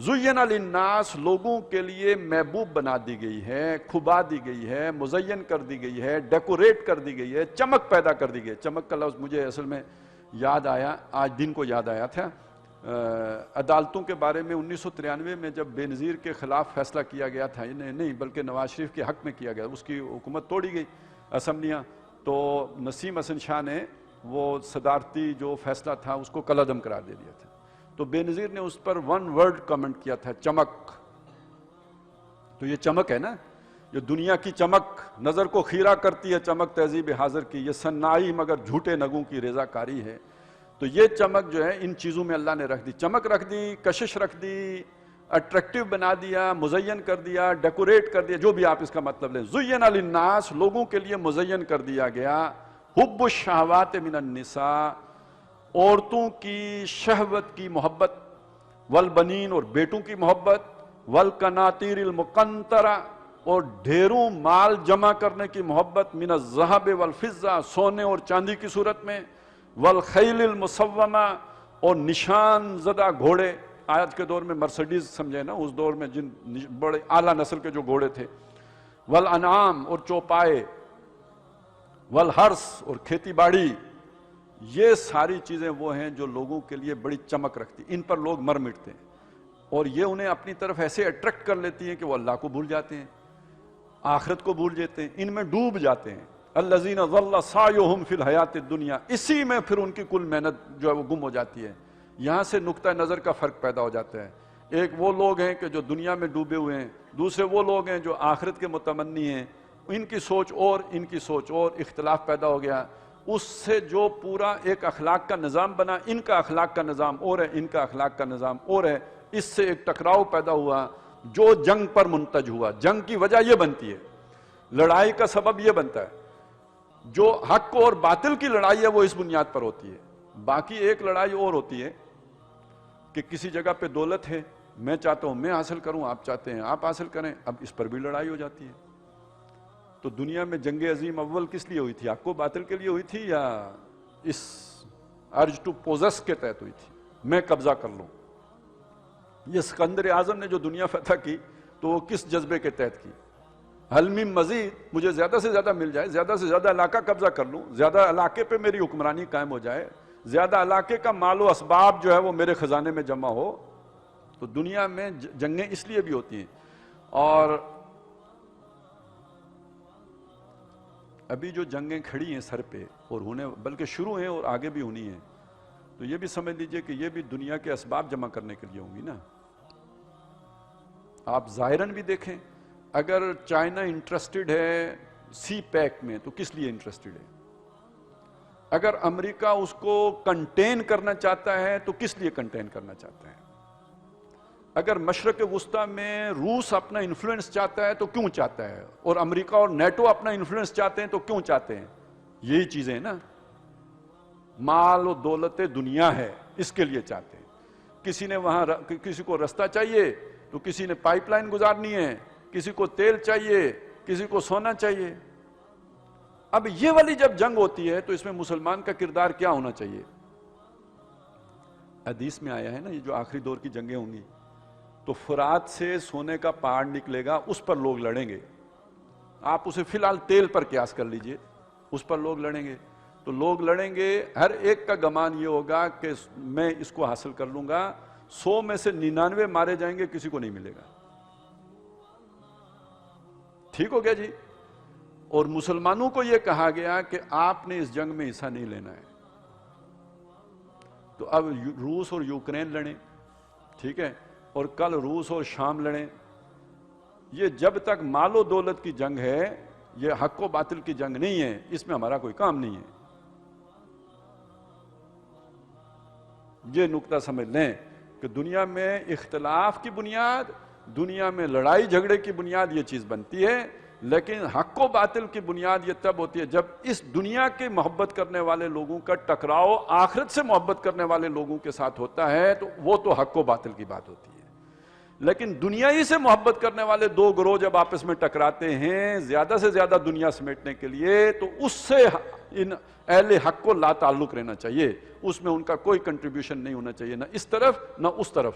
زُيِّنَ لِلنَّاسِ لوگوں کے لیے محبوب بنا دی گئی ہے، کھبا دی گئی ہے، مزین کر دی گئی ہے، ڈیکوریٹ کر دی گئی ہے، چمک پیدا کر دی گئی ہے۔ چمک کا لفظ مجھے اصل میں یاد آیا، آج دن کو یاد آیا تھا۔ عدالتوں کے بارے میں 1993 میں جب بے نظیر کے خلاف فیصلہ کیا گیا تھا، نہیں بلکہ نواز شریف کے حق میں کیا گیا، اس کی حکومت توڑی گئی اسمبلیاں، تو نسیم حسن شاہ نے وہ صدارتی جو فیصلہ تھا اس کو کالعدم قرار دے دیا تھا۔ تو بے نظیر نے اس پر ون ورڈ کمنٹ کیا تھا، چمک۔ تو یہ چمک ہے نا، یہ دنیا کی چمک، نظر کو خیرہ کرتی ہے چمک تہذیب حاضر کی، یہ صنائی مگر جھوٹے نگوں کی رضا کاری ہے۔ تو یہ چمک جو ہے ان چیزوں میں اللہ نے رکھ دی، چمک رکھ دی، کشش رکھ دی، اٹریکٹیو بنا دیا، مزین کر دیا، ڈیکوریٹ کر دیا، جو بھی آپ اس کا مطلب لیں۔ زُيِّنَ لِلنَّاسِ لوگوں کے لیے مزین کر دیا گیا، حب الشہوات من النساء عورتوں کی شہوت کی محبت، والبنین اور بیٹوں کی محبت، والقناطیر المقنطرہ اور ڈھیروں مال جمع کرنے کی محبت، من الذہب والفضہ سونے اور چاندی کی صورت میں، والخیل المسومہ اور نشان زدہ گھوڑے، آج کے دور میں مرسیڈیز سمجھے نا، اس دور میں جن بڑے اعلیٰ نسل کے جو گھوڑے تھے، والانعام اور چوپائے، والحرث اور کھیتی باڑی، یہ ساری چیزیں وہ ہیں جو لوگوں کے لیے بڑی چمک رکھتی، ان پر لوگ مر مٹتے ہیں، اور یہ انہیں اپنی طرف ایسے اٹریکٹ کر لیتی ہیں کہ وہ اللہ کو بھول جاتے ہیں، آخرت کو بھول جاتے ہیں، ان میں ڈوب جاتے ہیں۔ الذین ضل سعیہم فی الحیات الدنیا، اسی میں پھر ان کی کل محنت جو ہے وہ گم ہو جاتی ہے۔ یہاں سے نقطہ نظر کا فرق پیدا ہو جاتا ہے۔ ایک وہ لوگ ہیں کہ جو دنیا میں ڈوبے ہوئے ہیں، دوسرے وہ لوگ ہیں جو آخرت کے متمنی ہیں، ان کی سوچ اور ان کی سوچ اور، اختلاف پیدا ہو گیا۔ اس سے جو پورا ایک اخلاق کا نظام بنا، ان کا اخلاق کا نظام اور ہے، ان کا اخلاق کا نظام اور ہے، اس سے ایک ٹکراؤ پیدا ہوا جو جنگ پر منتج ہوا۔ جنگ کی وجہ یہ بنتی ہے، لڑائی کا سبب یہ بنتا ہے، جو حق اور باطل کی لڑائی ہے وہ اس بنیاد پر ہوتی ہے۔ باقی ایک لڑائی اور ہوتی ہے کہ کسی جگہ پہ دولت ہے، میں چاہتا ہوں میں حاصل کروں، آپ چاہتے ہیں آپ حاصل کریں، اب اس پر بھی لڑائی ہو جاتی ہے۔ تو دنیا میں جنگ عظیم اول کس لیے ہوئی تھی؟ حق و باطل کے لیے ہوئی تھی یا اس ارج ٹو پوزس کے تحت ہوئی تھی؟ میں قبضہ کر لوں۔ یہ اسکندر اعظم نے جو دنیا فتح کی تو وہ کس جذبے کے تحت کی؟ حل من مزید، مجھے زیادہ سے زیادہ مل جائے، زیادہ سے زیادہ علاقہ قبضہ کر لوں، زیادہ علاقے پہ میری حکمرانی قائم ہو جائے، زیادہ علاقے کا مال و اسباب جو ہے وہ میرے خزانے میں جمع ہو۔ تو دنیا میں جنگیں اس لیے بھی ہوتی ہیں۔ اور ابھی جو جنگیں کھڑی ہیں سر پہ اور ہونے بلکہ شروع ہیں اور آگے بھی ہونی ہیں، تو یہ بھی سمجھ لیجئے کہ یہ بھی دنیا کے اسباب جمع کرنے کے لیے ہوں گی نا۔ آپ ظاہراً بھی دیکھیں، اگر چائنا انٹرسٹڈ ہے سی پیک میں تو کس لیے انٹرسٹڈ ہے؟ اگر امریکہ اس کو کنٹین کرنا چاہتا ہے تو کس لیے کنٹین کرنا چاہتا ہے؟ اگر مشرق وسطیٰ میں روس اپنا انفلوئنس چاہتا ہے تو کیوں چاہتا ہے؟ اور امریکہ اور نیٹو اپنا انفلوئنس چاہتے ہیں تو کیوں چاہتے ہیں؟ یہی چیزیں نا، مال و دولت دنیا ہے، اس کے لیے چاہتے ہیں۔ کسی نے وہاں کسی کو رستہ چاہیے تو کسی نے پائپ لائن گزارنی ہے، کسی کو تیل چاہیے، کسی کو سونا چاہیے۔ اب یہ والی جب جنگ ہوتی ہے تو اس میں مسلمان کا کردار کیا ہونا چاہیے؟ حدیث میں آیا ہے نا، یہ جو آخری دور کی جنگیں ہوں گی تو فرات سے سونے کا پہاڑ نکلے گا، اس پر لوگ لڑیں گے۔ آپ اسے فی الحال تیل پر قیاس کر لیجئے، اس پر لوگ لڑیں گے۔ تو لوگ لڑیں گے، ہر ایک کا گمان یہ ہوگا کہ میں اس کو حاصل کر لوں گا، 100 میں سے 99 مارے جائیں گے، کسی کو نہیں ملے گا۔ ٹھیک ہو گیا جی؟ اور مسلمانوں کو یہ کہا گیا کہ آپ نے اس جنگ میں حصہ نہیں لینا ہے۔ تو اب روس اور یوکرین لڑیں، ٹھیک ہے، اور کل روس اور شام لڑیں۔ یہ جب تک مال و دولت کی جنگ ہے، یہ حق و باطل کی جنگ نہیں ہے، اس میں ہمارا کوئی کام نہیں ہے۔ یہ نقطہ سمجھ لیں کہ دنیا میں اختلاف کی بنیاد، دنیا میں لڑائی جھگڑے کی بنیاد یہ چیز بنتی ہے، لیکن حق و باطل کی بنیاد یہ تب ہوتی ہے جب اس دنیا کے محبت کرنے والے لوگوں کا ٹکراؤ آخرت سے محبت کرنے والے لوگوں کے ساتھ ہوتا ہے، تو وہ تو حق و باطل کی بات ہوتی ہے۔ لیکن دنیا ہی سے محبت کرنے والے دو گروہ جب آپس میں ٹکراتے ہیں زیادہ سے زیادہ دنیا سمیٹنے کے لیے، تو اس سے ان اہل حق کو لا تعلق رہنا چاہیے، اس میں ان کا کوئی کنٹریبیوشن نہیں ہونا چاہیے، نہ اس طرف نہ اس طرف۔